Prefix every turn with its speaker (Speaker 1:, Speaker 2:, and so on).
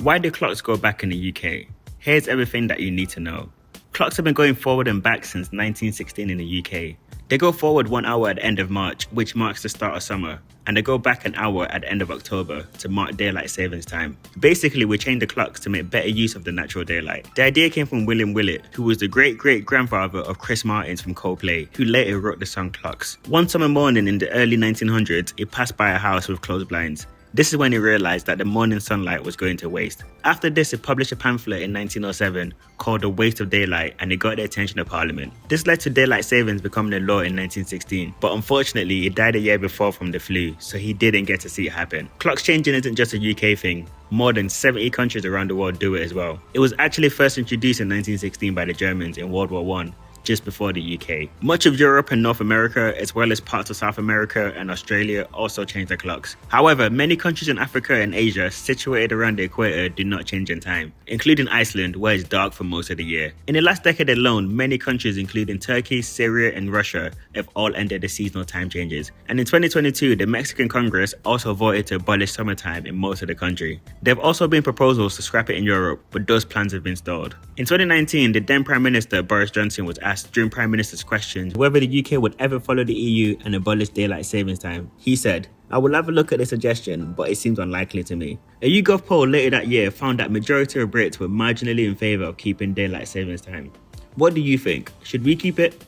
Speaker 1: Why do clocks go back in the UK? Here's everything that you need to know. Clocks have been going forward and back since 1916 in the UK. They go forward 1 hour at the end of March, which marks the start of summer, and they go back an hour at the end of October to mark daylight savings time. Basically, we changed the clocks to make better use of the natural daylight. The idea came from William Willett, who was the great-great-grandfather of Chris Martin from Coldplay, who later wrote the song Clocks. One summer morning in the early 1900s, he passed by a house with closed blinds. This is when he realized that the morning sunlight was going to waste. After this, he published a pamphlet in 1907 called The Waste of Daylight, and it got the attention of Parliament. This led to daylight savings becoming a law in 1916, but unfortunately, he died a year before from the flu, so he didn't get to see it happen. Clocks changing isn't just a UK thing. More than 70 countries around the world do it as well. It was actually first introduced in 1916 by the Germans in World War I. Just before the UK. Much of Europe and North America, as well as parts of South America and Australia, also change their clocks. However, many countries in Africa and Asia situated around the equator do not change in time, including Iceland, where it's dark for most of the year. In the last decade alone, many countries including Turkey, Syria and Russia have all ended the seasonal time changes. And in 2022, the Mexican Congress also voted to abolish summertime in most of the country. There have also been proposals to scrap it in Europe, but those plans have been stalled. In 2019, the then Prime Minister Boris Johnson was asked during Prime Minister's questions whether the UK would ever follow the EU and abolish daylight savings time. He said, "I will have a look at the suggestion, but it seems unlikely to me." A YouGov poll later that year found that majority of Brits were marginally in favour of keeping daylight savings time. What do you think? Should we keep it?